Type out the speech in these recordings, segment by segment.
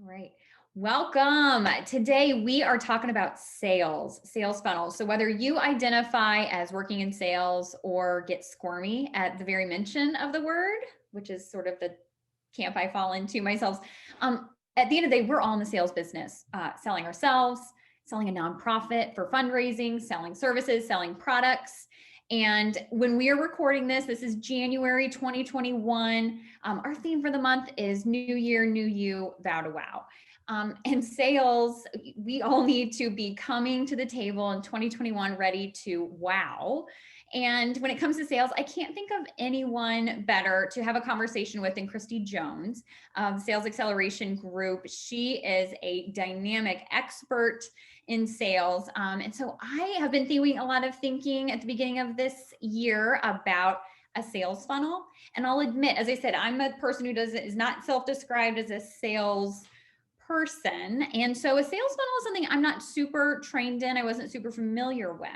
All right. Welcome. Today we are talking about sales funnels. So whether you identify as working in sales or get squirmy at the very mention of the word, which is sort of the camp I fall into myself, at the end of the day, we're all in the sales business, selling ourselves, selling a nonprofit for fundraising, selling services, selling products. And when we are recording this is January 2021. Our theme for the month is New Year, New You, Vow to Wow. And sales, we all need to be coming to the table in 2021 ready to wow. And when it comes to sales, I can't think of anyone better to have a conversation with than Kristie Jones of the Sales Acceleration Group. She is a dynamic expert in sales. And so I have been doing a lot of thinking at the beginning of this year about a sales funnel. And I'll admit, as I said, I'm a person who is not self-described as a sales person. And so a sales funnel is something I'm not super trained in. I wasn't super familiar with.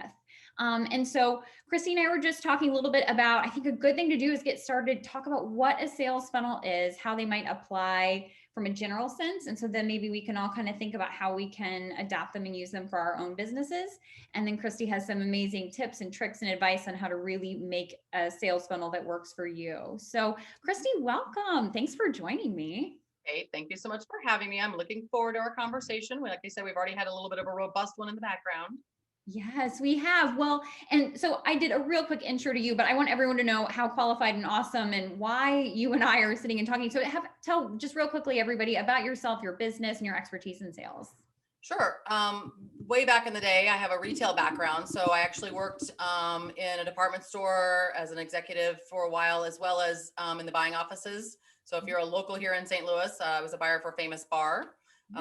And so Kristie and I were just talking a little bit about, I think a good thing to do is get started, talk about what a sales funnel is, how they might apply from a general sense. And so then maybe we can all kind of think about how we can adopt them and use them for our own businesses. And then Kristie has some amazing tips and tricks and advice on how to really make a sales funnel that works for you. So Kristie, welcome. Thanks for joining me. Hey, thank you so much for having me. I'm looking forward to our conversation. Like I said, we've already had a little bit of a robust one in the background. Yes, we have. Well, and so I did a real quick intro to you, but I want everyone to know how qualified and awesome and why you and I are sitting and talking. So tell just real quickly, everybody, about yourself, your business, and your expertise in sales. Sure. Way back in the day, I have a retail background. So I actually worked in a department store as an executive for a while, as well as in the buying offices. So if you're a local here in St. Louis, I was a buyer for Famous Bar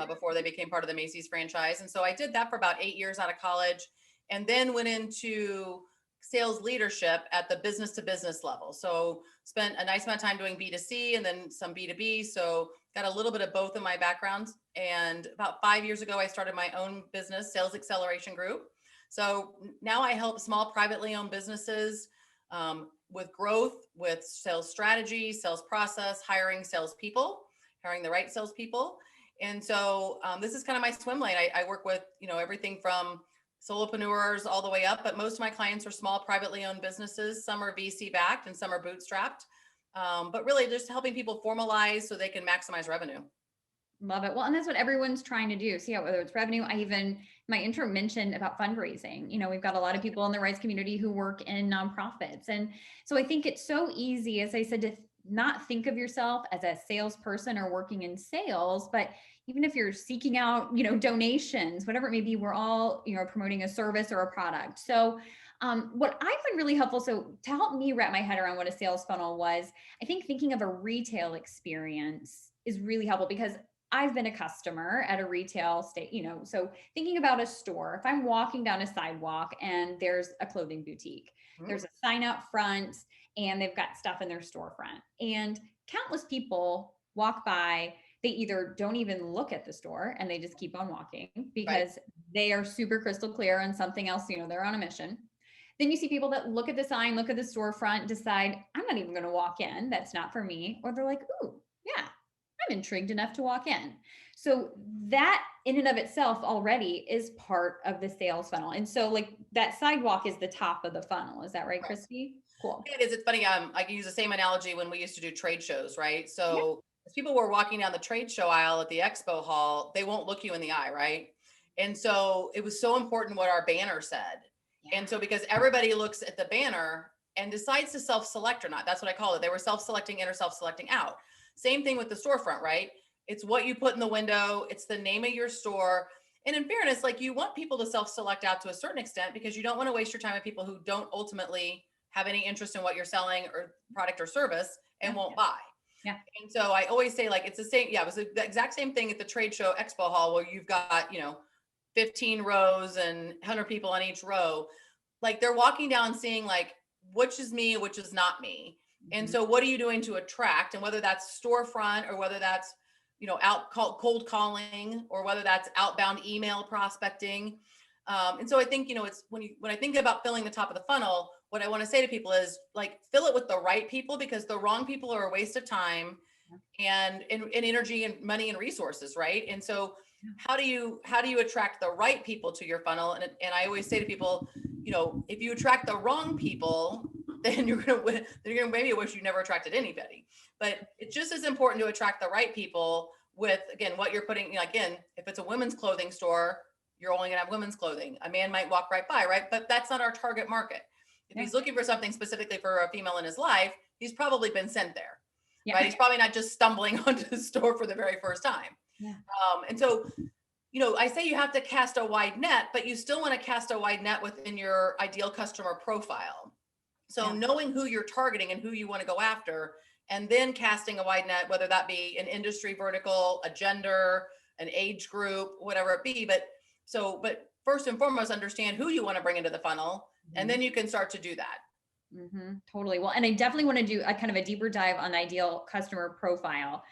before they became part of the Macy's franchise. And so I did that for about 8 years out of college, and then went into sales leadership at the business to business level. So spent a nice amount of time doing B2C and then some B2B. So got a little bit of both in my background. And about 5 years ago, I started my own business, Sales Acceleration Group. So now I help small privately owned businesses with growth, with sales strategy, sales process, hiring salespeople, hiring the right salespeople. And so this is kind of my swim lane. I work with, everything from solopreneurs all the way up, but most of my clients are small privately owned businesses. Some are VC backed and some are bootstrapped. But really just helping people formalize so they can maximize revenue. Love it. Well, and that's what everyone's trying to do. See how whether it's revenue, my intro mentioned about fundraising. We've got a lot of people in the rights community who work in nonprofits. And so I think it's so easy, as I said, to not think of yourself as a salesperson or working in sales, but even if you're seeking out, donations, whatever it may be, we're all, promoting a service or a product. So what I find really helpful, so to help me wrap my head around what a sales funnel was, I think thinking of a retail experience is really helpful because I've been a customer at a retail state, so thinking about a store, if I'm walking down a sidewalk and there's a clothing boutique, there's a sign out front and they've got stuff in their storefront, and countless people walk by. They either don't even look at the store and they just keep on walking because they are super crystal clear on something else, they're on a mission. Then you see people that look at the sign, look at the storefront, decide, I'm not even going to walk in. That's not for me. Or they're like, ooh, yeah, I'm intrigued enough to walk in. So that in and of itself already is part of the sales funnel. And so like that sidewalk is the top of the funnel. Is that right, Kristie? Cool. It is. It's funny. I can use the same analogy when we used to do trade shows, right? So as people were walking down the trade show aisle at the expo hall, they won't look you in the eye, right? And so it was so important what our banner said. And so because everybody looks at the banner and decides to self-select or not, that's what I call it. They were self-selecting in or self-selecting out. Same thing with the storefront, right? It's what you put in the window. It's the name of your store. And in fairness, like you want people to self-select out to a certain extent because you don't want to waste your time with people who don't ultimately have any interest in what you're selling or product or service and won't buy. Yeah. And so I always say like, it's the same. Yeah. It was the exact same thing at the trade show expo hall where you've got, 15 rows and 100 people on each row. Like they're walking down seeing like, which is me, which is not me. And so what are you doing to attract? And whether that's storefront or whether that's, cold calling or whether that's outbound email prospecting. And so I think, it's when I think about filling the top of the funnel, what I want to say to people is like, fill it with the right people because the wrong people are a waste of time. and energy and money and resources, right? And so Yeah. how do you attract the right people to your funnel? And I always say to people, if you attract the wrong people, then you're gonna maybe wish you never attracted anybody. But it's just as important to attract the right people with, again, what you're putting, again, if it's a women's clothing store, you're only gonna have women's clothing. A man might walk right by, right? But that's not our target market. If Yeah. he's looking for something specifically for a female in his life, he's probably been sent there. Yeah. Right? He's probably not just stumbling onto the store for the very first time. Yeah. And so, I say you have to cast a wide net, but you still want to cast a wide net within your ideal customer profile. So Yeah. knowing who you're targeting and who you want to go after, and then casting a wide net, whether that be an industry vertical, a gender, an age group, whatever it be. But first and foremost, understand who you want to bring into the funnel, and then you can start to do that. Totally. Well, and I definitely want to do a kind of a deeper dive on ideal customer profile.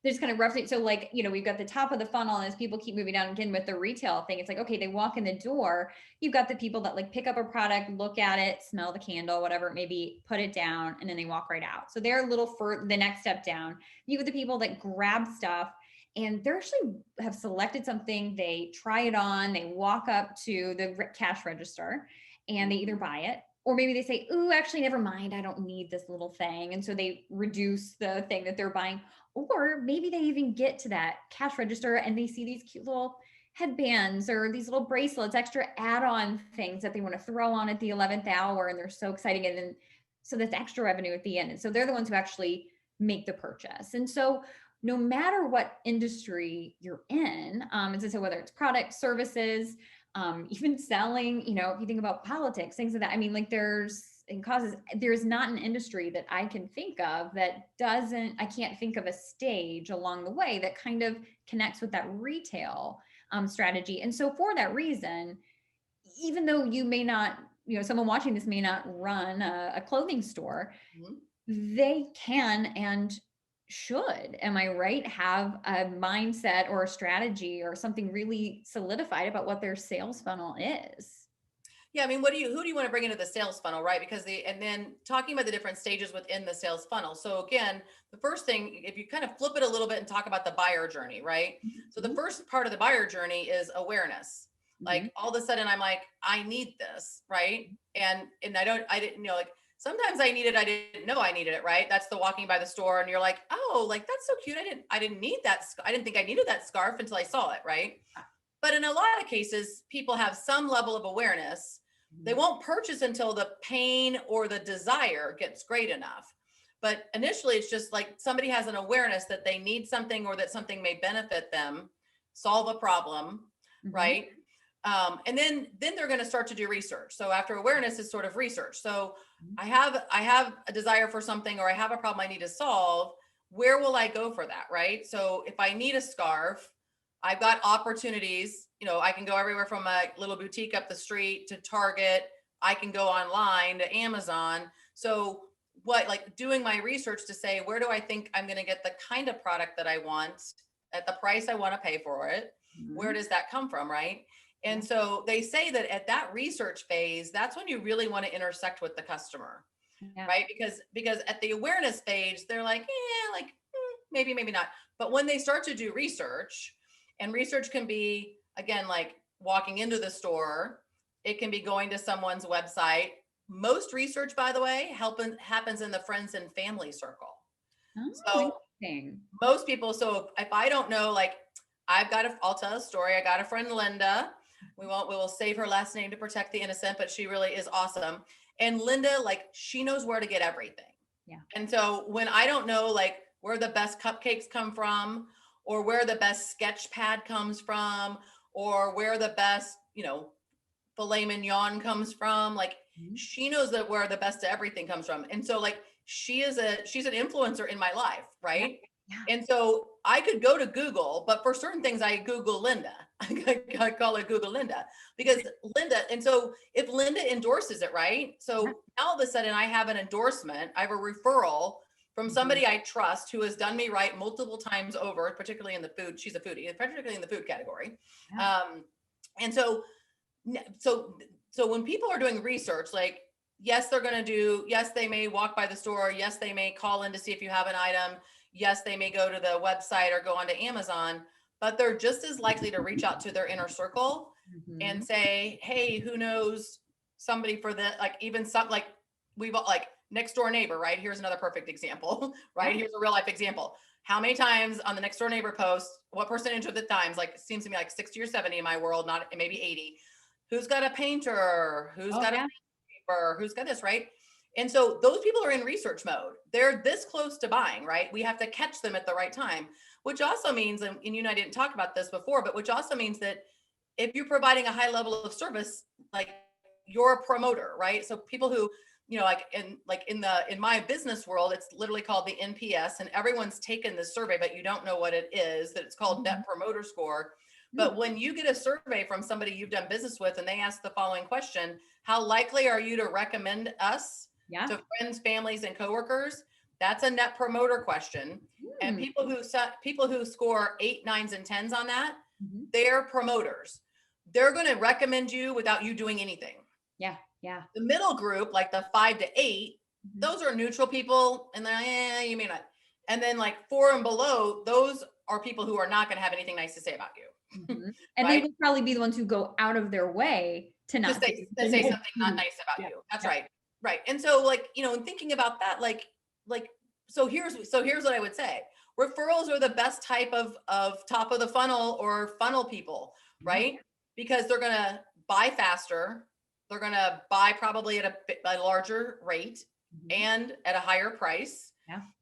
There's kind of roughly, so like, we've got the top of the funnel, and as people keep moving down again with the retail thing, it's like, okay, they walk in the door, you've got the people that like pick up a product, look at it, smell the candle, whatever it may be, put it down, and then they walk right out. So they're a little for the next step down. You have the people that grab stuff and they're actually have selected something, they try it on, they walk up to the cash register and they either buy it, or maybe they say, "Ooh, actually, never mind. I don't need this little thing." And so they reduce the thing that they're buying. Or maybe they even get to that cash register and they see these cute little headbands or these little bracelets, extra add-on things that they want to throw on at the 11th hour. And they're so excited. And then, so that's extra revenue at the end. And so they're the ones who actually make the purchase. And so no matter what industry you're in, as I said, whether it's products, services, even selling, if you think about politics, things like that. I mean, like there's not an industry that I can think of I can't think of a stage along the way that kind of connects with that retail strategy. And so for that reason, even though you may not, someone watching this may not run a clothing store, they can and should, am I right, have a mindset or a strategy or something really solidified about what their sales funnel is. Yeah, I mean, who do you want to bring into the sales funnel, right? And then talking about the different stages within the sales funnel. So again, the first thing, if you kind of flip it a little bit and talk about the buyer journey, right? So the first part of the buyer journey is awareness. Like all of a sudden I'm like, I need this, right? And I didn't know, like sometimes I didn't know I needed it, right? That's the walking by the store and you're like, oh, like that's so cute. I didn't need that. I didn't think I needed that scarf until I saw it, right? But in a lot of cases, people have some level of awareness. They won't purchase until the pain or the desire gets great enough. But initially, it's just like somebody has an awareness that they need something or that something may benefit them, solve a problem, right? And then they're going to start to do research. So after awareness is sort of research. So I have a desire for something, or I have a problem I need to solve. Where will I go for that, right? So if I need a scarf, I've got opportunities. I can go everywhere from a little boutique up the street to Target. I can go online to Amazon. So doing my research to say, where do I think I'm going to get the kind of product that I want at the price I want to pay for it? Where does that come from, right? And so they say that at that research phase, that's when you really want to intersect with the customer, right? Because at the awareness phase, they're like, maybe not. But when they start to do research, and research can be, again, like walking into the store, it can be going to someone's website. Most research, by the way, happens in the friends and family circle. So most people, so if I don't know, like I'll tell a story. I got a friend, Linda. We will save her last name to protect the innocent, but she really is awesome. And Linda, like she knows where to get everything. Yeah. And so when I don't know, like where the best cupcakes come from, or where the best sketch pad comes from, or where the best, filet mignon comes from, like she knows that where the best of everything comes from. And so like she's an influencer in my life, right? Yeah. And so I could go to Google, but for certain things I Google Linda. I call it Google Linda, because Linda, and so if Linda endorses it, right? So now all of a sudden I have an endorsement, I have a referral from somebody I trust who has done me right multiple times over, particularly in the food. She's a foodie, particularly in the food category. Yeah. And so when people are doing research, like, yes, they may walk by the store. Yes, they may call in to see if you have an item. Yes, they may go to the website or go onto Amazon, but they're just as likely to reach out to their inner circle and say, hey, who knows somebody for the, like even some, like we've like next door neighbor, right? Here's another perfect example, right? Yeah. Here's a real life example. How many times on the next door neighbor post, what percentage of the times, like it seems to me like 60 or 70 in my world, not maybe 80, who's got a painter, who's Oh got a yeah. paper, who's got this, right? And so those people are in research mode. They're this close to buying, right? We have to catch them at the right time, which also means, and you and I didn't talk about this before, but which also means that if you're providing a high level of service, like you're a promoter, right? So people who, like in my business world, it's literally called the NPS, and everyone's taken this survey, but you don't know what it is, that it's called Net Promoter Score. But when you get a survey from somebody you've done business with and they ask the following question, how likely are you to recommend us to friends, families, and coworkers? That's a net promoter question. And people who score 8, 9s, and 10s on that, they're promoters. They're going to recommend you without you doing anything. Yeah. Yeah. The middle group, like the 5 to 8, those are neutral people, and they're you may not. And then like 4 and below, those are people who are not going to have anything nice to say about you. And right? they will probably be the ones who go out of their way to not say something not nice about you. That's right. Right. And so like, in thinking about that, so here's what I would say. Referrals are the best type of top of the funnel or funnel people, right? Because they're going to buy faster. They're going to buy probably at a larger rate and at a higher price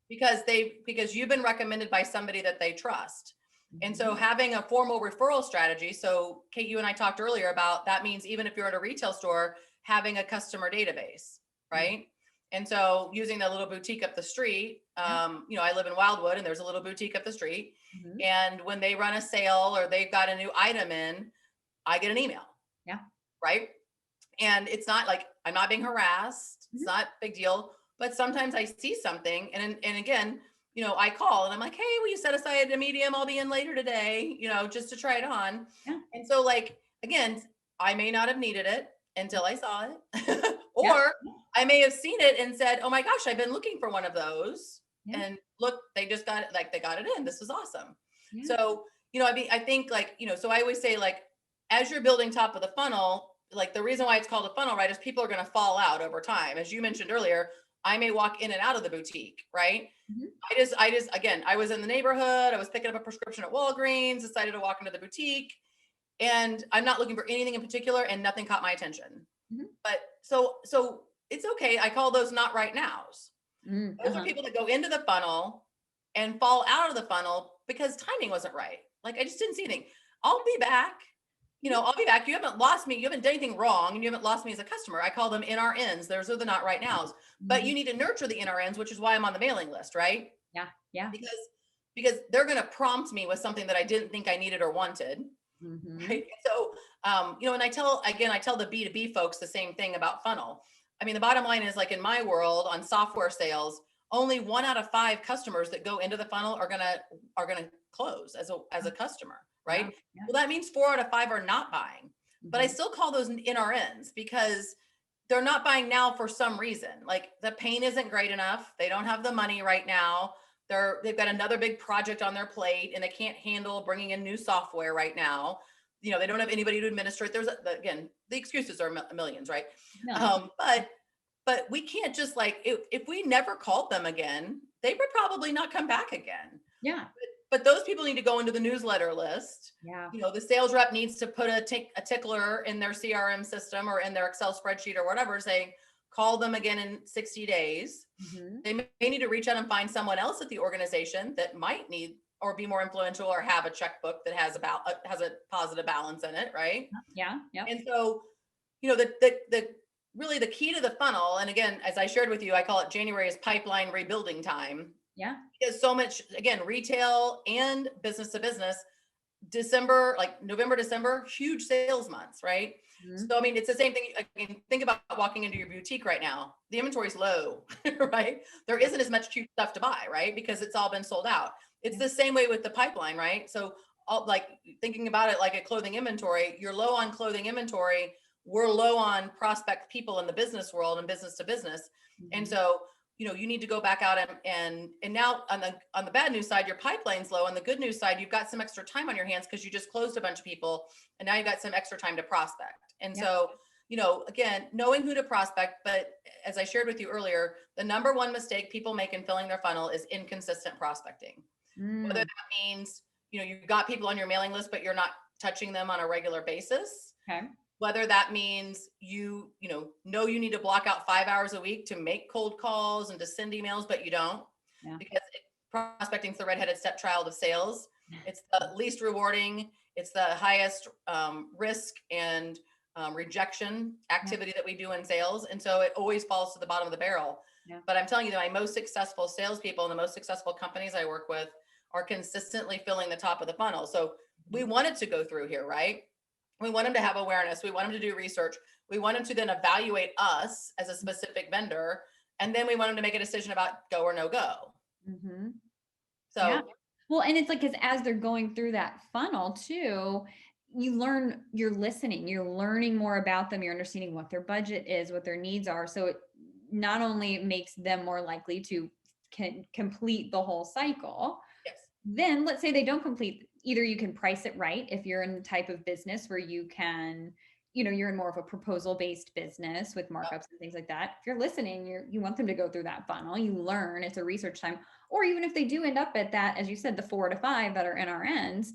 because you've been recommended by somebody that they trust. And so having a formal referral strategy. So Kate, you and I talked earlier about that means even if you're at a retail store, having a customer database, right? And so using the little boutique up the street, I live in Wildwood and there's a little boutique up the street. And when they run a sale or they've got a new item in, I get an email. Yeah. Right. And it's not like I'm not being harassed. It's not a big deal. But sometimes I see something and again, I call and I'm like, hey, will you set aside a medium? I'll be in later today, just to try it on. Yeah. And so like, again, I may not have needed it until I saw it. Or I may have seen it and said, oh my gosh, I've been looking for one of those. And look, they just got it, like they got it in. This is awesome. So, I think like, so I always say like, as you're building top of the funnel, like the reason why it's called a funnel, right, is people are going to fall out over time. As you mentioned earlier, I may walk in and out of the boutique, right? Again, I was in the neighborhood. I was picking up a prescription at Walgreens, decided to walk into the boutique, and I'm not looking for anything in particular, and nothing caught my attention. But so it's okay. I call those not right nows. Those are people that go into the funnel and fall out of the funnel because timing wasn't right. Like I just didn't see anything. I'll be back. I'll be back. You haven't lost me. You haven't done anything wrong, and you haven't lost me as a customer. I call them NRNs. Those are the not right nows. But you need to nurture the NRNs, which is why I'm on the mailing list, right? Yeah. Because they're going to prompt me with something that I didn't think I needed or wanted. Right. So, and I tell the B2B folks the same thing about funnel. I mean, the bottom line is like in my world on software sales, only 1 out of 5 customers that go into the funnel are going to close as a customer. Right. Well, that means 4 out of 5 are not buying, but I still call those NRNs because they're not buying now for some reason. Like the pain isn't great enough. They don't have the money right now. They've got another big project on their plate and they can't handle bringing in new software right now. They don't have anybody to administer it. Again, the excuses are millions, right? But we can't just like, if we never called them again, they would probably not come back again. Yeah. But those people need to go into the newsletter list. Yeah. The sales rep needs to put a tickler in their CRM system or in their Excel spreadsheet or whatever, saying, call them again in 60 days. They may need to reach out and find someone else at the organization that might need or be more influential or have a checkbook that has a positive balance in it. Right. Yeah. And so, really the key to the funnel. And again, as I shared with you, I call it January is pipeline rebuilding time. Yeah. Because so much, again, retail and business to business, December, like November, December, huge sales months, right? So, I mean, it's the same thing. Again, think about walking into your boutique right now. The inventory's low, right? There isn't as much cheap stuff to buy, right? Because it's all been sold out. It's the same way with the pipeline, right? So like thinking about it like a clothing inventory, you're low on clothing inventory. We're low on prospect people in the business world and business to business. And so, you need to go back out and now on the bad news side, your pipeline's low. On the good news side, you've got some extra time on your hands because you just closed a bunch of people, and now you've got some extra time to prospect. And so, again, knowing who to prospect, but as I shared with you earlier, the number one mistake people make in filling their funnel is inconsistent prospecting. Whether that means, you've got people on your mailing list, but you're not touching them on a regular basis. Okay. Whether that means you you need to block out 5 hours a week to make cold calls and to send emails, but you don't, because prospecting is the redheaded stepchild of sales. It's the least rewarding. It's the highest risk and rejection activity that we do in sales. And so it always falls to the bottom of the barrel. But I'm telling you that my most successful salespeople and the most successful companies I work with are consistently filling the top of the funnel. So we wanted to go through here, right? We want them to have awareness. We want them to do research. We want them to then evaluate us as a specific vendor. And then we want them to make a decision about go or no go. So, well, and it's like, because as they're going through that funnel too, you're listening, you're learning more about them. You're understanding what their budget is, what their needs are. So it not only makes them more likely to complete the whole cycle. Then let's say they don't complete, either you can price it right if you're in the type of business where you can, you're in more of a proposal based business with markups and things like that. If you're listening, you want them to go through that funnel, you learn, it's a research time. Or even if they do end up at that, as you said, the 4 to 5 that are NRNs,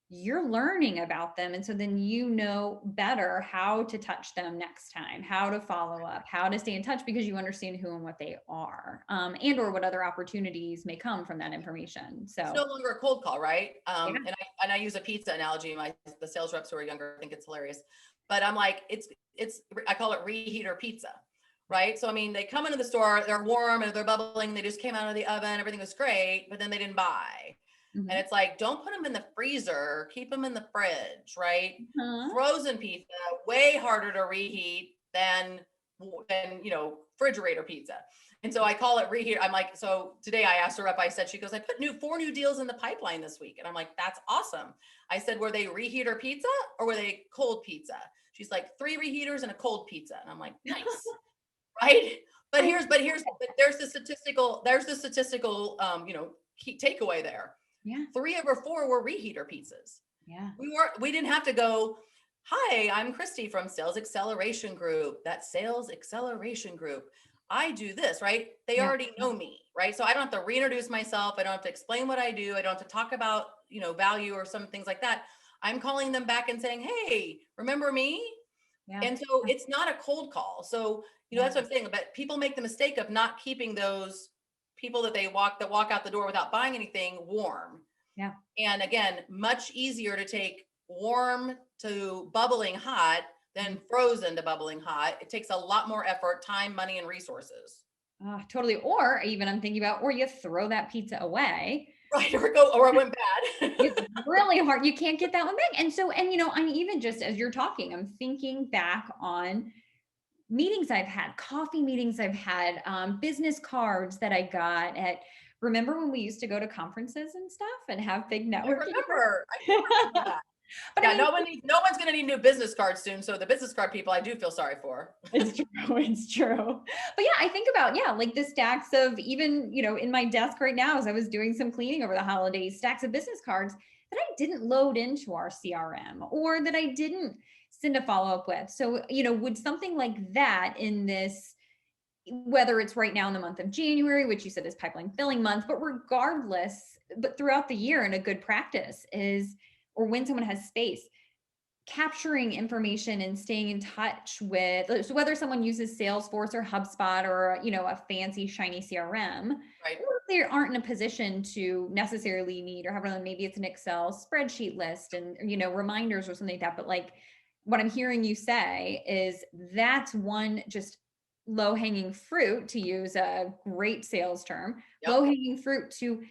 you're learning about them. And so then you know better how to touch them next time, how to follow up, how to stay in touch, because you understand who and what they are, and or what other opportunities may come from that information. So it's no longer a cold call, right? And I use a pizza analogy. The sales reps who are younger think it's hilarious, but I'm like, I call it reheater pizza, right? So I mean, they come into the store, they're warm and they're bubbling, they just came out of the oven, everything was great, but then they didn't buy. And it's like, don't put them in the freezer, keep them in the fridge, right? Frozen pizza, way harder to reheat than refrigerator pizza. And so I call it reheat. I'm like, so today I asked her up, I said, she goes, I put 4 new deals in the pipeline this week. And I'm like, that's awesome. I said, were they reheater pizza or were they cold pizza? She's like, 3 reheaters and a cold pizza. And I'm like, nice. Right. But there's the statistical, key takeaway there. 3 over 4 were reheater pizzas. We didn't have to go, hi, I'm Kristie from Sales Acceleration Group. That Sales Acceleration Group. I do this, right? They already know me, right? So I don't have to reintroduce myself. I don't have to explain what I do. I don't have to talk about, value or some things like that. I'm calling them back and saying, hey, remember me? And so it's not a cold call. So, that's what I'm saying. But people make the mistake of not keeping those people that walk out the door without buying anything warm. And again, much easier to take warm to bubbling hot than frozen to bubbling hot. It takes a lot more effort, time, money, and resources. Totally. Or even I'm thinking about, or you throw that pizza away. Right. Or it went bad. It's really hard. You can't get that one back. And so, I'm even just as you're talking, I'm thinking back on meetings I've had, coffee meetings I've had, business cards that I got remember when we used to go to conferences and stuff and have big networking? I remember that. But no one's going to need new business cards soon. So the business card people, I do feel sorry for. It's true. But I think about, like the stacks of even, in my desk right now, as I was doing some cleaning over the holidays, stacks of business cards that I didn't load into our CRM or that I didn't send a follow-up with. So, would something like that in this, whether it's right now in the month of January, which you said is pipeline filling month, but regardless, but throughout the year, and a good practice is, or when someone has space, capturing information and staying in touch with, so whether someone uses Salesforce or HubSpot or, a fancy shiny CRM, right, or if they aren't in a position to necessarily need or have, maybe it's an Excel spreadsheet list and, reminders or something like that. But like what I'm hearing you say is that's one just low-hanging fruit, to use a great sales term, low-hanging fruit to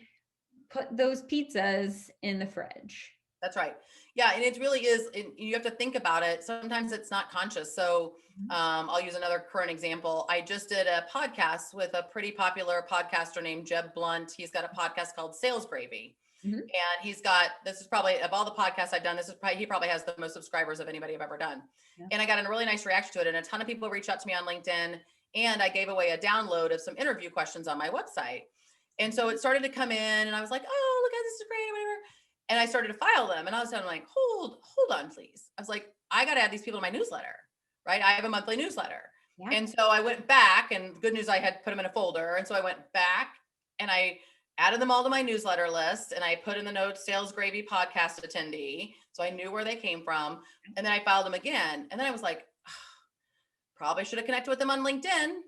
put those pizzas in the fridge. That's right. Yeah. And it really is, you have to think about it. Sometimes it's not conscious. So I'll use another current example. I just did a podcast with a pretty popular podcaster named Jeb Blunt. He's got a podcast called Sales Gravy. And this is probably, of all the podcasts I've done, he probably has the most subscribers of anybody I've ever done. And I got a really nice reaction to it. And a ton of people reached out to me on LinkedIn and I gave away a download of some interview questions on my website. And so it started to come in, and I was like, oh, look, this is great, whatever. And I started to file them, and all of a sudden I'm like, hold on, please. I was like, I got to add these people to my newsletter, right? I have a monthly newsletter. Yeah. And so I went back, and good news, I had put them in a folder. And so I went back and I added them all to my newsletter list, and I put in the notes, Sales Gravy podcast attendee. So I knew where they came from. And then I filed them again. And then I was like, probably should have connected with them on LinkedIn.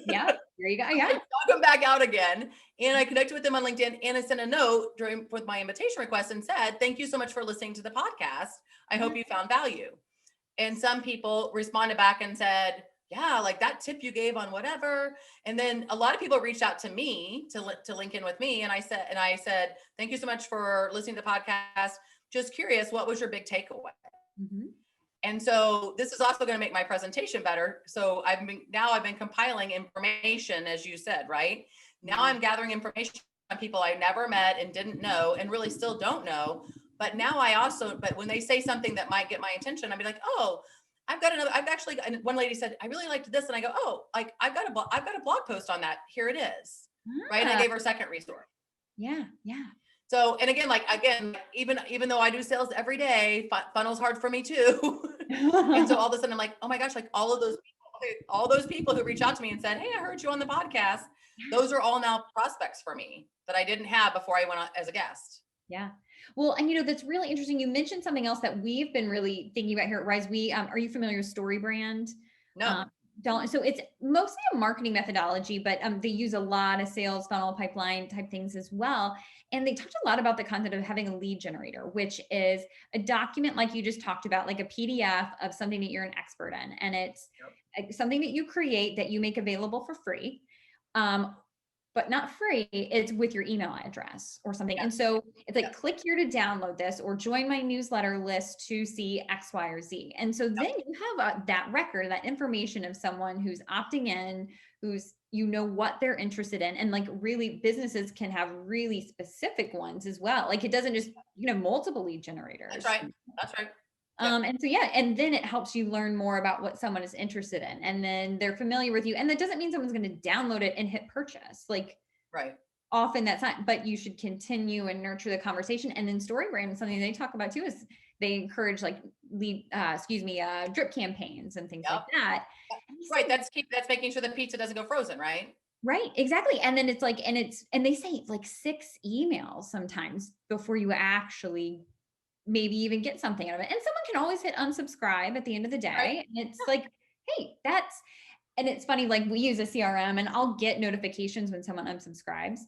Yeah, there you go. Yeah. I dug them back out again, and I connected with them on LinkedIn, and I sent a note with my invitation request and said, thank you so much for listening to the podcast. I hope you found value. And some people responded back and said, yeah, like that tip you gave on whatever. And then a lot of people reached out to me to link in with me. And I said, thank you so much for listening to the podcast. Just curious, what was your big takeaway? Mm-hmm. And so this is also going to make my presentation better. So I've been compiling information, as you said, right? Now I'm gathering information on people I never met and didn't know and really still don't know. But now but when they say something that might get my attention, I'd be like, oh, and one lady said, I really liked this. And I go, oh, like I've got a blog post on that. Here it is. Right. And I gave her a second resource. Yeah. Yeah. So, and again, even though I do sales every day, funnel's hard for me too. And so all of a sudden I'm like, oh my gosh, like all those people who reached out to me and said, hey, I heard you on the podcast. Those are all now prospects for me that I didn't have before I went on as a guest. Yeah. Well, and that's really interesting. You mentioned something else that we've been really thinking about here at Rise. Are you familiar with StoryBrand? No. So it's mostly a marketing methodology, but they use a lot of sales funnel pipeline type things as well. And they talked a lot about the concept of having a lead generator, which is a document like you just talked about, like a PDF of something that you're an expert in. And it's something that you create that you make available for free. But not free, it's with your email address or something. And so it's like, click here to download this or join my newsletter list to see X, Y, or Z. And so then you have that record, that information of someone who's opting in, who's, what they're interested in. And like really businesses can have really specific ones as well. Like it doesn't just, multiple lead generators. That's right. That's right. And so, and then it helps you learn more about what someone is interested in, and then they're familiar with you. And that doesn't mean someone's going to download it and hit purchase. Like, right. Often that's not, but you should continue and nurture the conversation. And then StoryBrand, something they talk about too, is they encourage like drip campaigns and things like that. Right. That's making sure the pizza doesn't go frozen, right? Right, exactly. And then it's like, and they say like 6 emails sometimes before you actually maybe even get something out of it. And someone can always hit unsubscribe at the end of the day. Right. And it's like, hey, and it's funny, like we use a CRM and I'll get notifications when someone unsubscribes.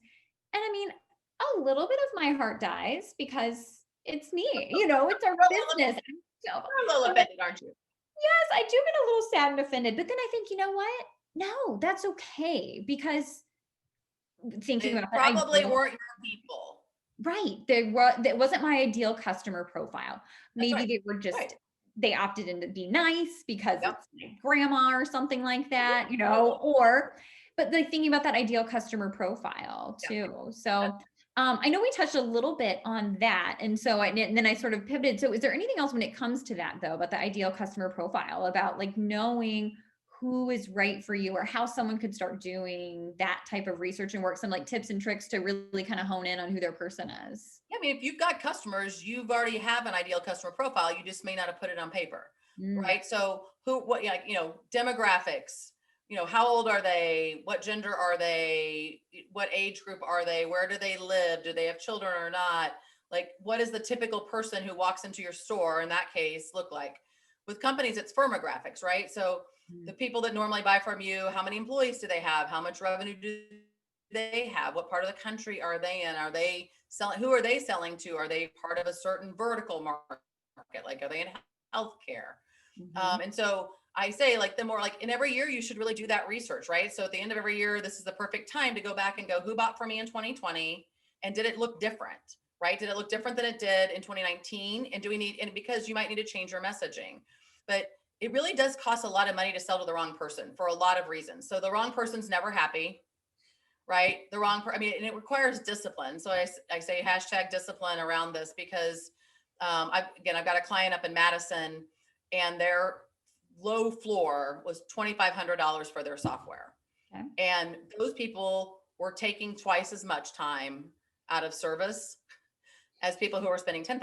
And I mean, a little bit of my heart dies because it's me, it's our business. You're a little offended, aren't you? Yes, I do get a little sad and offended, but then I think, you know what? No, that's okay, because thinking about that, probably weren't your people. Right. That wasn't my ideal customer profile. Maybe they were just, they opted in to be nice because it's my grandma or something like that, but like thinking about that ideal customer profile too. So I know we touched a little bit on that. And then I sort of pivoted. So is there anything else when it comes to that though, about the ideal customer profile, about like knowing who is right for you, or how someone could start doing that type of research and work, some like tips and tricks to really kind of hone in on who their person is? Yeah, I mean, if you've got customers, you've already have an ideal customer profile. You just may not have put it on paper, right? So demographics, how old are they? What gender are they? What age group are they? Where do they live? Do they have children or not? Like, what is the typical person who walks into your store in that case look like? With companies, it's firmographics, right? So the people that normally buy from you, how many employees do they have? How much revenue do they have? What part of the country are they in? Are they selling? Who are they selling to? Are they part of a certain vertical market? Like, are they in healthcare? And so I say, like, the more, like, in every year, you should really do that research, right? So at the end of every year, this is the perfect time to go back and go, who bought from me in 2020? And did it look different, right? Did it look different than it did in 2019? And because you might need to change your messaging, but it really does cost a lot of money to sell to the wrong person for a lot of reasons. So the wrong person's never happy, right? And it requires discipline. So I say hashtag discipline around this, because I've got a client up in Madison, and low floor was $2,500 for their software. Okay. And those people were taking twice as much time out of service as people who were spending $10,000.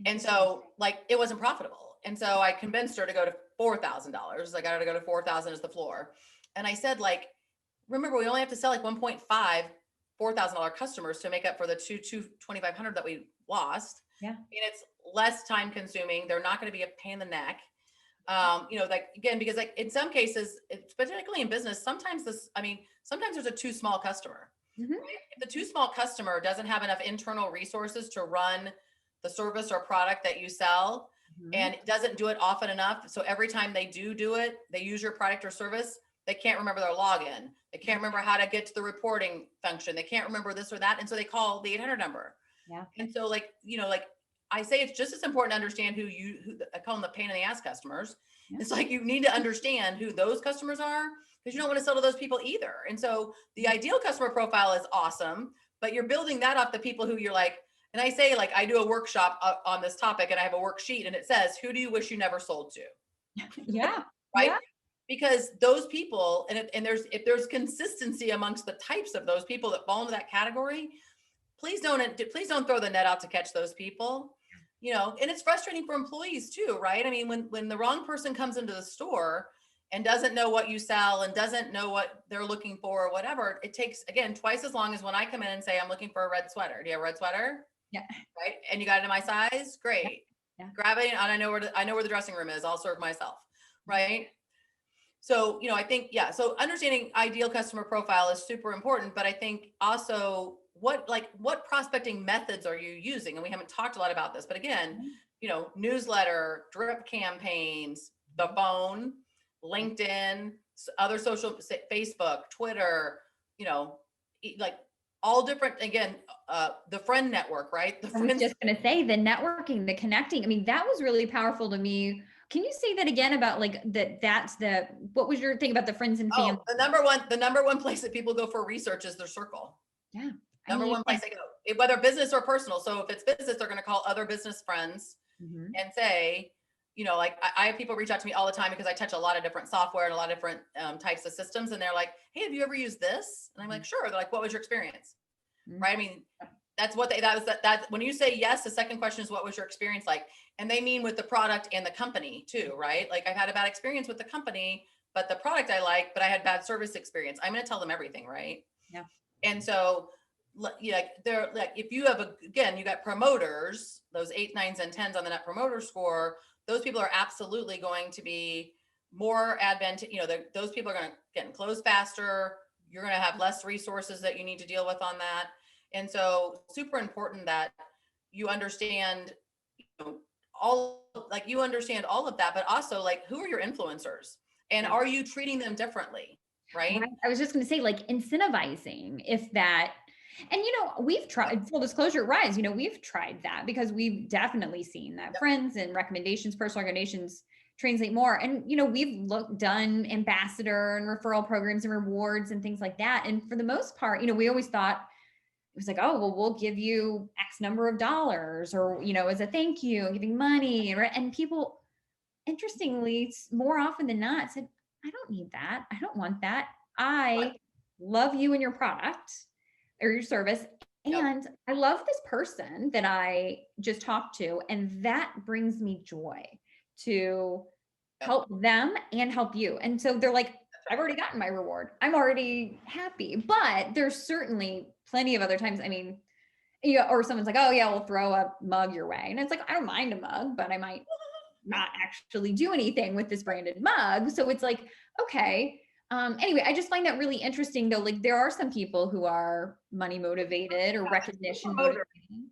And so like, it wasn't profitable. And so I convinced her to go to $4,000. I got her to go to 4,000 as the floor. And I said, like, remember, we only have to sell like 1.5 $4,000 customers to make up for the 2,500 that we lost. Yeah. And it's less time consuming. They're not going to be a pain in the neck. Like, again, because like in some cases, particularly in business, sometimes there's a too small customer. Mm-hmm. Right? If the too small customer doesn't have enough internal resources to run the service or product that you sell, Mm-hmm. and it doesn't do it often enough. So every time they do it, they use your product or service, they can't remember their login. They can't remember how to get to the reporting function. They can't remember this or that. And so they call the 800 number. Yeah. And so like, like I say, it's just as important to understand who I call them the pain in the ass customers. Yeah. It's like, you need to understand who those customers are, because you don't want to sell to those people either. And so the ideal customer profile is awesome, but you're building that off the people who you're like, and I say, like, I do a workshop on this topic and I have a worksheet and it says, who do you wish you never sold to? Yeah. Right. Yeah. Because those people, if there's consistency amongst the types of those people that fall into that category, please don't throw the net out to catch those people, and it's frustrating for employees too, right? I mean, when the wrong person comes into the store and doesn't know what you sell and doesn't know what they're looking for or whatever, it takes, again, twice as long as when I come in and say, I'm looking for a red sweater. Do you have a red sweater? Yeah. Right. And you got it in my size? Great. Yeah. Grab it. And I know where the dressing room is. I'll serve myself. Right. So, I think, so understanding ideal customer profile is super important, but I think also what prospecting methods are you using? And we haven't talked a lot about this, but again, newsletter, drip campaigns, the phone, LinkedIn, other social, Facebook, Twitter, like all different, again, the friend network, right? I was just going to say the networking, the connecting. I mean, that was really powerful to me. Can you say that again about like what was your thing about the friends and family? The number one place that people go for research is their circle. Yeah. Number one place they go, whether business or personal. So if it's business, they're going to call other business friends and say, like I have people reach out to me all the time because I touch a lot of different software and a lot of different types of systems. And they're like, hey, have you ever used this? And I'm like, sure. They're like, what was your experience? Right. I mean, that's what that when you say yes, the second question is, what was your experience like? And they mean with the product and the company too, right? Like, I've had a bad experience with the company, but the product I like, but I had bad service experience. I'm going to tell them everything. Right. Yeah. And so, they're like, if you have you got promoters, those 8, 9s, and 10s on the net promoter score, those people are absolutely going to be more advantageous. Those people are going to get closed faster. You're going to have less resources that you need to deal with on that. And so super important that you understand, all of that, but also like, who are your influencers and are you treating them differently? Right. I was just going to say, like, incentivizing and we've tried, full disclosure, Rise, we've tried that because we've definitely seen that friends and recommendations, personal recommendations translate more. And, we've done ambassador and referral programs and rewards and things like that. And for the most part, we always thought it was like, oh, well, we'll give you X number of dollars or, as a thank you, giving money. And people, interestingly, more often than not said, I don't need that. I don't want that. I love you and your product or your service. And I love this person that I just talked to. And that brings me joy to help them and help you. And so they're like, I've already gotten my reward. I'm already happy. But there's certainly plenty of other times. I mean, or someone's like, oh yeah, we'll throw a mug your way. And it's like, I don't mind a mug, but I might not actually do anything with this branded mug. So it's like, okay. Anyway, I just find that really interesting though. Like, there are some people who are money motivated or recognition motivated.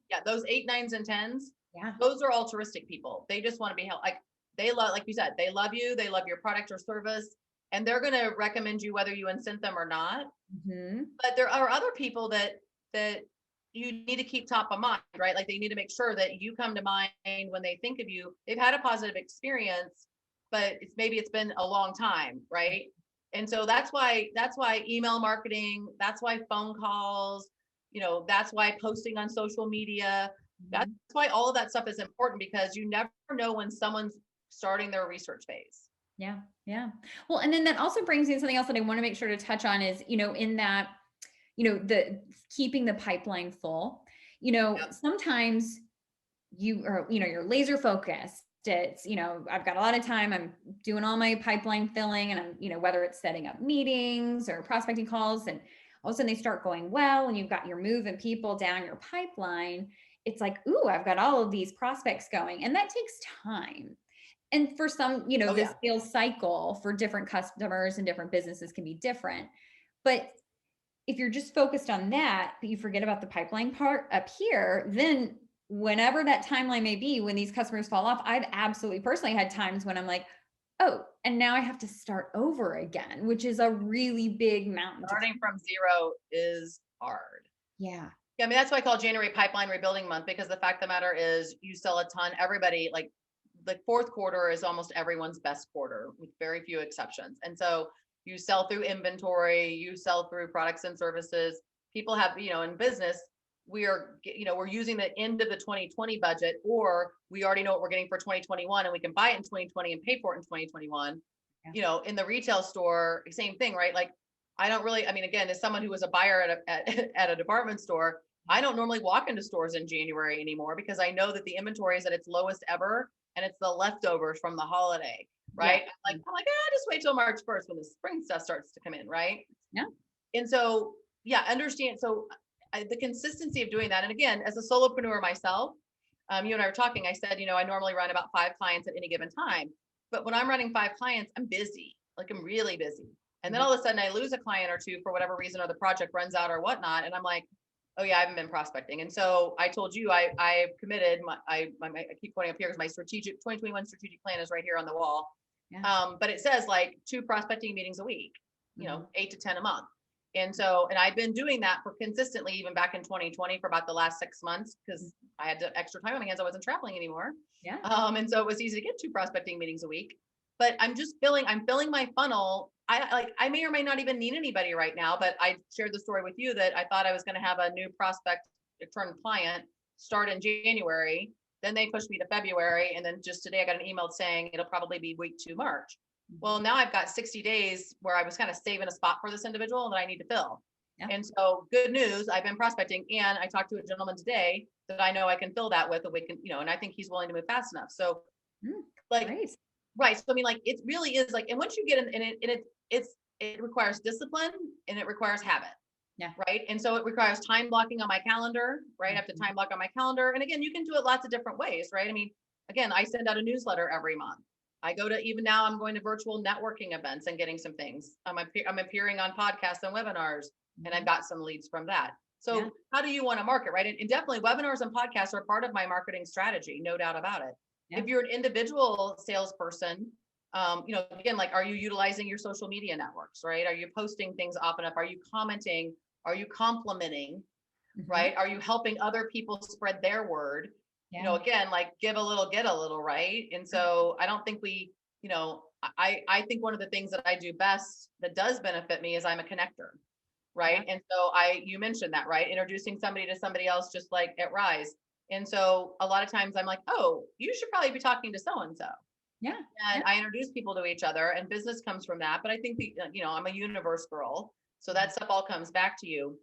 Yeah. Those 8, 9s, and 10s. Yeah. Those are altruistic people. They just want to be helped. Like, they love, like you said, they love you. They love your product or service. And they're going to recommend you whether you incent them or not. Mm-hmm. But there are other people that you need to keep top of mind, right? Like, they need to make sure that you come to mind when they think of you. They've had a positive experience, but it's been a long time, right? And so that's why email marketing, that's why phone calls, that's why posting on social media, that's why all of that stuff is important, because you never know when someone's starting their research phase. Yeah. Yeah. Well, and then that also brings in something else that I want to make sure to touch on is, in that, the keeping the pipeline full, Yep. sometimes you are, you're laser focused. It's, I've got a lot of time. I'm doing all my pipeline filling and I'm, whether it's setting up meetings or prospecting calls, and all of a sudden they start going well, and you've got your moving people down your pipeline. It's like, ooh, I've got all of these prospects going, and that takes time. And for some, Oh the yeah. sales cycle for different customers and different businesses can be different. But if you're just focused on that, but you forget about the pipeline part up here, then whenever that timeline may be, when these customers fall off, I've absolutely personally had times when I'm like, oh, and now I have to start over again, which is a really big mountain to Starting climb. from zero is hard. Yeah. Yeah, I mean, that's why I call January pipeline rebuilding month, because the fact of the matter is you sell a ton. Everybody, like the fourth quarter is almost everyone's best quarter with very few exceptions. And so you sell through inventory, you sell through products and services. People have, in business, we're using the end of the 2020 budget, or we already know what we're getting for 2021 and we can buy it in 2020 and pay for it in 2021. Yeah. In the retail store, same thing, right? Like I don't really, I mean, again, as someone who was a buyer at a department store, I don't normally walk into stores in January anymore because I know that the inventory is at its lowest ever and it's the leftovers from the holiday, right? Yeah. I'm like, just wait till March 1st when the spring stuff starts to come in, right? Yeah. And so, yeah, understand. So the consistency of doing that. And again, as a solopreneur myself, you and I were talking, I said, I normally run about 5 clients at any given time. But when I'm running 5 clients, I'm busy. Like I'm really busy. And then all of a sudden I lose a client or two for whatever reason, or the project runs out or whatnot. And I'm like, oh yeah, I haven't been prospecting. And so I told you, I committed I keep pointing up here because my 2021 strategic plan is right here on the wall. Yeah. But it says like 2 prospecting meetings a week, 8 to 10 a month. And so, and I've been doing that for consistently, even back in 2020 for about the last 6 months, because I had extra time on my hands. I wasn't traveling anymore. Yeah. And so it was easy to get 2 prospecting meetings a week, but I'm filling my funnel. I may or may not even need anybody right now, but I shared the story with you that I thought I was going to have a new prospect turn client start in January. Then they pushed me to February. And then just today I got an email saying it'll probably be week 2, March. Well, now I've got 60 days where I was kind of saving a spot for this individual that I need to fill. Yeah. And so good news, I've been prospecting, and I talked to a gentleman today that I know I can fill that with a week, and I think he's willing to move fast enough. So Great. right. So I mean, like it really is like, and once you get in, and it requires discipline and it requires habit. Yeah. Right. And so it requires time blocking on my calendar, right? I have to time block on my calendar. And again, you can do it lots of different ways, right? I mean, again, I send out a newsletter every month. I go to, even now I'm going to virtual networking events and getting some things. I'm appearing on podcasts and webinars, and I've got some leads from that. So how do you want to market, right? And definitely webinars and podcasts are part of my marketing strategy, no doubt about it. Yeah. If you're an individual salesperson, again, like, are you utilizing your social media networks, right? Are you posting things often enough? Are you commenting? Are you complimenting, right? Are you helping other people spread their word? Yeah. Again, like give a little, get a little, right? And so I don't think I think one of the things that I do best that does benefit me is I'm a connector, right? Yeah. And so you mentioned that, right? Introducing somebody to somebody else, just like at Rise. And so a lot of times I'm like, oh, you should probably be talking to so-and-so. Yeah. And I introduce people to each other, and business comes from that. But I think I'm a universe girl. So that stuff all comes back to you.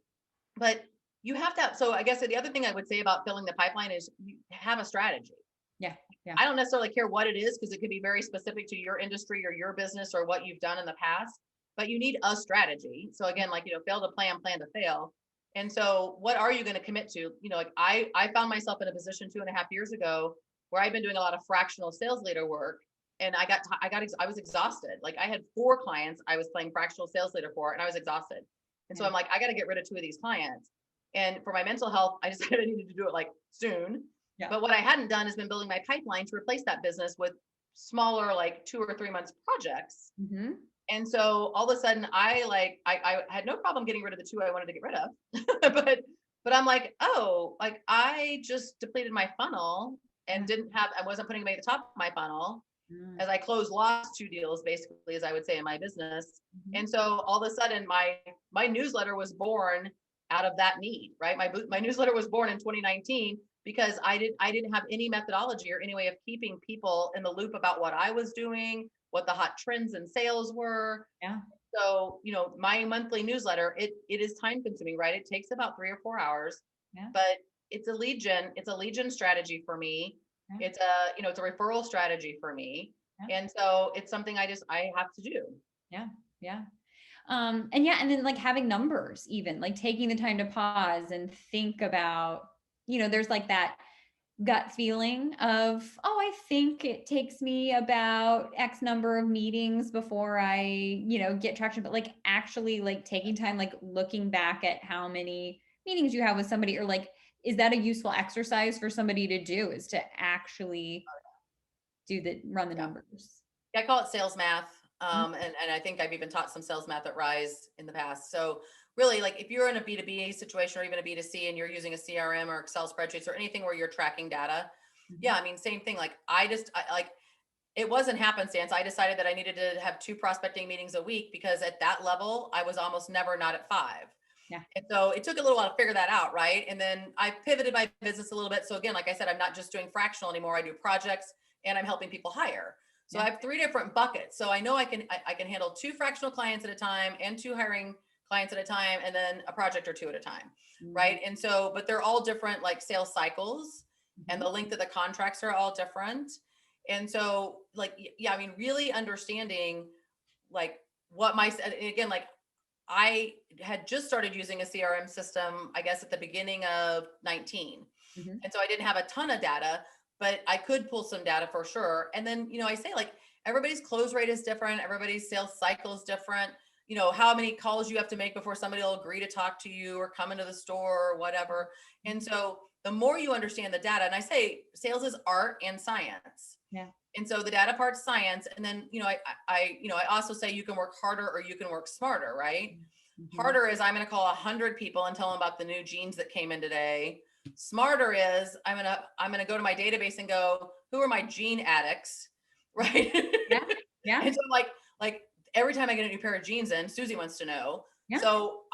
But you have to, so I guess the other thing I would say about filling the pipeline is you have a strategy. Yeah. Yeah. I don't necessarily care what it is, because it could be very specific to your industry or your business or what you've done in the past, but you need a strategy. So again, like, fail to plan, plan to fail. And so what are you going to commit to? Like I found myself in a position 2.5 years ago where I've been doing a lot of fractional sales leader work. And I was exhausted. Like I had 4 clients I was playing fractional sales leader for, and I was exhausted. And so I'm like, I got to get rid of 2 of these clients. And for my mental health, I decided I needed to do it like soon. Yeah. But what I hadn't done is been building my pipeline to replace that business with smaller, like 2 or 3 months projects. Mm-hmm. And so all of a sudden I had no problem getting rid of the 2 I wanted to get rid of, but I'm like, oh, like I just depleted my funnel and I wasn't putting them at the top of my funnel. As I lost 2 deals, basically, as I would say in my business. Mm-hmm. And so all of a sudden my newsletter was born out of that need, right? My newsletter was born in 2019 because I didn't have any methodology or any way of keeping people in the loop about what I was doing, what the hot trends and sales were. Yeah. So, my monthly newsletter, it is time consuming, right? It takes about 3 or 4 hours, Yeah. but it's a legion strategy for me. Yeah. It's a referral strategy for me. Yeah. And so it's something I have to do. Yeah. Yeah. And yeah, and then like having numbers, even like taking the time to pause and think about, there's like that gut feeling of, oh, I think it takes me about X number of meetings before I, get traction. But like actually like taking time, like looking back at how many meetings you have with somebody, or like, is that a useful exercise for somebody to do, is to actually run the Yeah. numbers. I call it sales math. Mhm. And I think I've even taught some sales math at Rise in the past. So really, like if you're in a B2B situation or even a B2C and you're using a CRM or Excel spreadsheets or anything where you're tracking data, yeah, Mhm. I mean, same thing. Like like it wasn't happenstance. I decided that I needed to have 2 prospecting meetings a week because at that level, I was almost never not at 5. Yeah. And so it took a little while to figure that out, right? And then I pivoted my business a little bit. So again, like I said, I'm not just doing fractional anymore. I do projects and I'm helping people hire. So I Yeah. have 3 different buckets. So I know I can handle 2 fractional clients at a time and 2 hiring clients at a time, and then a project or 2 at a time, Mhm. right? And so, but they're all different, like sales cycles, and Mhm. the length of the contracts are all different. And so, like, yeah, I mean, really understanding like what and again, like I had just started using a CRM system, I guess at the beginning of 19. Mhm. And so I didn't have a ton of data, but I could pull some data for sure. And then, I say like everybody's close rate is different, everybody's sales cycle is different. How many calls you have to make before somebody will agree to talk to you or come into the store or whatever. And Mhm. so the more you understand the data, and I say sales is art and science. Yeah. And so the data part's science. And then, I also say you can work harder or you can work smarter, right? Mhm. Harder is I'm going to call 100 people and tell them about the new jeans that came in today. Smarter is I'm going to go to my database and go, who are my gene addicts, right? Yeah. Yeah. And so like every time I get a new pair of jeans in, Susie wants to know. Yeah. So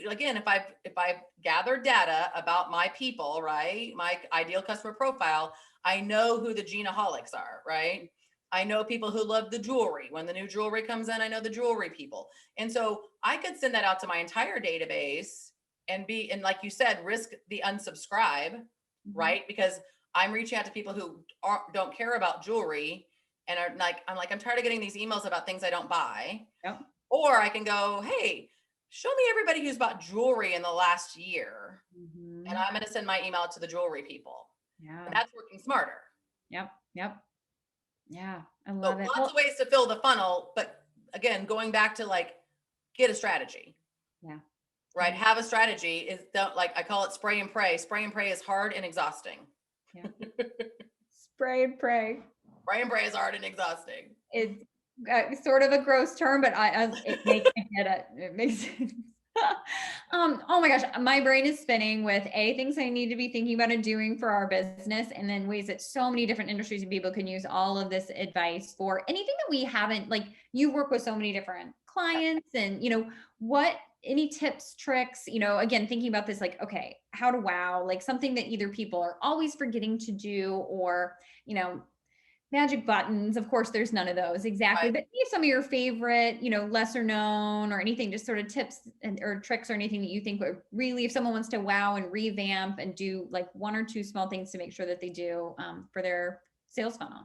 again, if I've gathered data about my people, right, my ideal customer profile, I know who the jeanaholics are, right? I know people who love the jewelry. When the new jewelry comes in, I know the jewelry people. And so I could send that out to my entire database and like you said, risk the unsubscribe, Mhm. right? Because I'm reaching out to people who don't care about jewelry and are like, I'm tired of getting these emails about things I don't buy. Yep. Or I can go, hey, show me everybody who's bought jewelry in the last year. And Mhm. I'm going to send my email to the jewelry people. And Yeah. that's working smarter. Yep. Yep. Yeah. I So love it. lots of ways to fill the funnel. But again, going back to like, get a strategy, Yeah. right? Yeah. Have a strategy is don't like, I call it spray and pray. Spray and pray is hard and exhausting. Yeah. Spray and pray. Spray and pray is hard and exhausting. It's sort of a gross term, but I get it. It makes sense. Oh my gosh, my brain is spinning with things I need to be thinking about and doing for our business, and then ways that so many different industries and people can use all of this advice for anything that we haven't, like you work with so many different clients, and what any tips, tricks, again, thinking about this, like, okay, how to wow, like something that either people are always forgetting to do, or, magic buttons. Of course, there's none of those exactly, Right. but some of your favorite, lesser known or anything, just sort of tips or tricks or anything that you think would really, if someone wants to wow and revamp and do like 1 or 2 small things to make sure that they do for their sales funnel.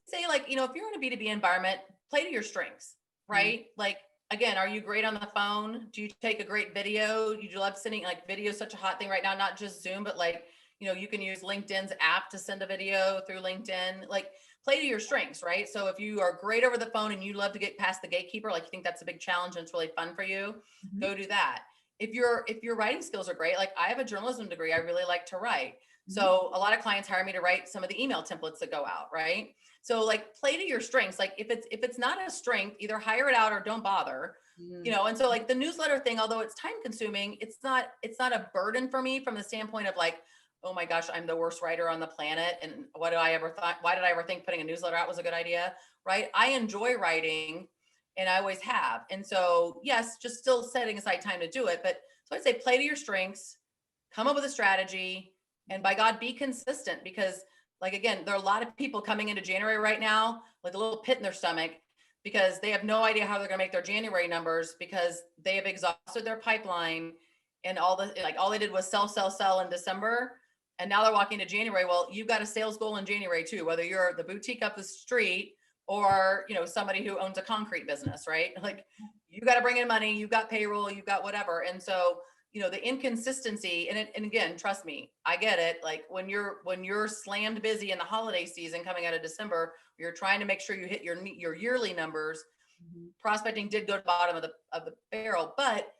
Say like, if you're in a B2B environment, play to your strengths, Mm. right? Like, again, are you great on the phone? Do you take a great video? Do you love sending, like, video is such a hot thing right now, not just Zoom, but like, you can use LinkedIn's app to send a video through LinkedIn. Like, play to your strengths, right? So if you are great over the phone and you love to get past the gatekeeper, like you think that's a big challenge and it's really fun for you, Mhm. go do that. If your writing skills are great, like I have a journalism degree, I really like to write. Mhm. So a lot of clients hire me to write some of the email templates that go out, right? So like play to your strengths. Like if it's not a strength, either hire it out or don't bother. Mm. And so like the newsletter thing, although it's time consuming, it's not a burden for me from the standpoint of like, oh my gosh, I'm the worst writer on the planet. And why did I ever think putting a newsletter out was a good idea? Right. I enjoy writing and I always have. And so yes, just still setting aside time to do it. But so I'd say play to your strengths, come up with a strategy, And by God, be consistent, because like, again, there are a lot of people coming into January right now, like a little pit in their stomach, because they have no idea how they're going to make their January numbers, because they have exhausted their pipeline, and all they did was sell in December. And now they're walking to January. Well, you've got a sales goal in January too, whether you're the boutique up the street or, somebody who owns a concrete business, right? Like, you got to bring in money, you've got payroll, you've got whatever. And so, the inconsistency, and again, trust me, I get it. Like, when you're slammed busy in the holiday season coming out of December, you're trying to make sure you hit your yearly numbers. Prospecting did go to the bottom of the barrel, but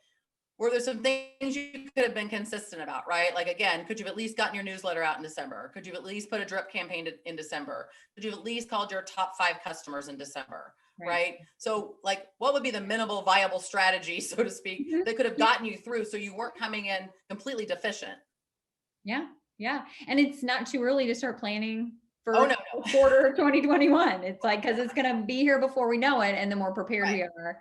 were there some things you could have been consistent about, right? Like, again, could you have at least gotten your newsletter out in December? Could you have at least put a drip campaign in December? Could you have at least called your top 5 customers in December? Right. So, like, what would be the minimal viable strategy, so to speak, that could have gotten you through so you weren't coming in completely deficient? Yeah. Yeah. And it's not too early to start planning for Oh, no. quarter of 2021. It's like, because it's going to be here before we know it, and the more prepared Right. we are.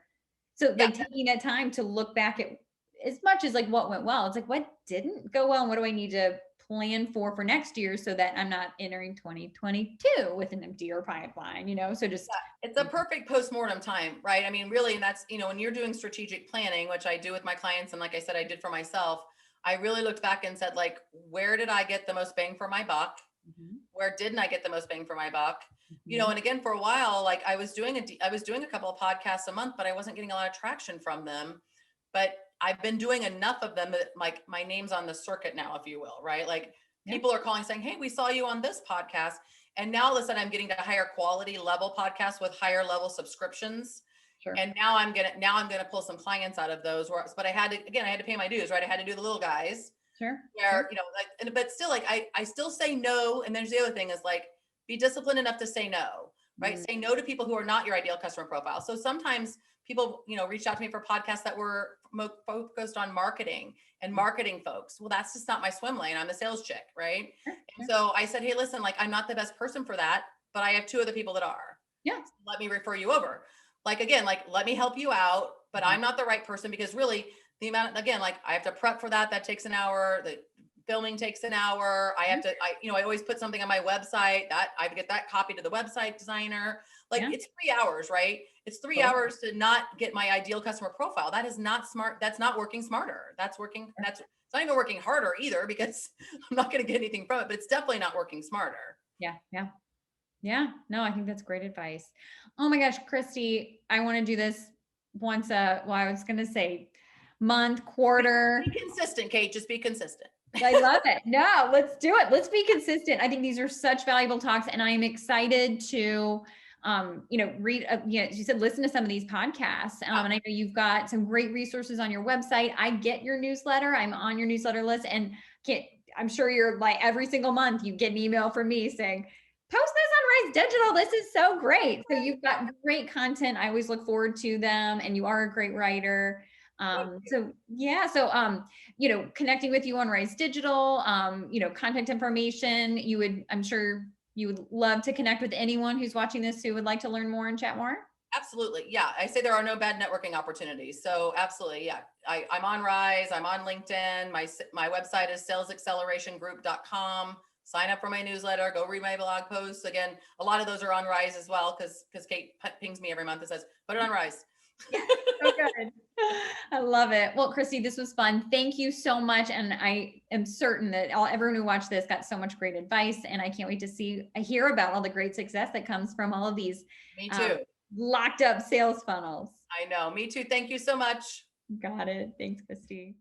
So like taking that time to look back at, as much as like what went well, it's like, what didn't go well, and what do I need to plan for next year, so that I'm not entering 2022 with an emptier pipeline, so just. Yeah, it's a perfect postmortem time, right? I mean, really, and that's, when you're doing strategic planning, which I do with my clients, and like I said, I did for myself, I really looked back and said, like, where did I get the most bang for my buck? Where didn't I get the most bang for my buck? And again, for a while, like, I was doing a couple of podcasts a month, but I wasn't getting a lot of traction from them. But I've been doing enough of them that, like, my name's on the circuit now, if you will, right? Like, people are calling saying, hey, we saw you on this podcast. And now all of a sudden I'm getting to higher quality level podcasts with higher level subscriptions. Sure. And now I'm gonna pull some clients out of those. But I had to pay my dues, right? I had to do the little guys. Sure. Where, but still, like, I still say no. And there's the other thing is, like, be disciplined enough to say no, right? Say no to people who are not your ideal customer profile. So sometimes people, reached out to me for podcasts that were focused on marketing and marketing folks. Well, that's just not my swim lane. I'm the sales chick, right? Sure. And so I said, hey, listen, like, I'm not the best person for that, but I have 2 other people that are. Yeah. So let me refer you over. Like, again, like, let me help you out, but I'm not the right person, because really the amount, again, like, I have to prep for that. That takes an hour. The filming takes an hour. I have to, I always put something on my website that I get that copy to the website designer. Like, it's 3 hours, right? It's 3 hours to not get my ideal customer profile. That is not smart. That's not working smarter. It's not even working harder either, because I'm not going to get anything from it, but it's definitely not working smarter. Yeah. Yeah. Yeah. No, I think that's great advice. Oh my gosh, Kristie, I want to do this once I was going to say month, quarter. Be consistent, Kate. Just be consistent. I love it. No, let's do it. Let's be consistent. I think these are such valuable talks, and I'm excited to, read, you said, listen to some of these podcasts. And I know you've got some great resources on your website. I get your newsletter. I'm on your newsletter list, and I'm sure you're like, every single month you get an email from me saying, post this on Rise Digital. This is so great. So you've got great content. I always look forward to them, and you are a great writer. Connecting with you on Rise Digital, contact information, I'm sure you would love to connect with anyone who's watching this who would like to learn more and chat more. Absolutely. Yeah. I say there are no bad networking opportunities. So absolutely. Yeah. I'm on Rise. I'm on LinkedIn. My website is salesaccelerationgroup.com. Sign up for my newsletter, go read my blog posts. Again, a lot of those are on Rise as well, because Kate pings me every month and says, put it on Rise. So good. I love it. Well, Kristie, this was fun. Thank you so much. And I am certain that everyone who watched this got so much great advice, and I can't wait to hear about all the great success that comes from all of these Me too. Locked up sales funnels. I know. Me too. Thank you so much. Got it. Thanks, Kristie.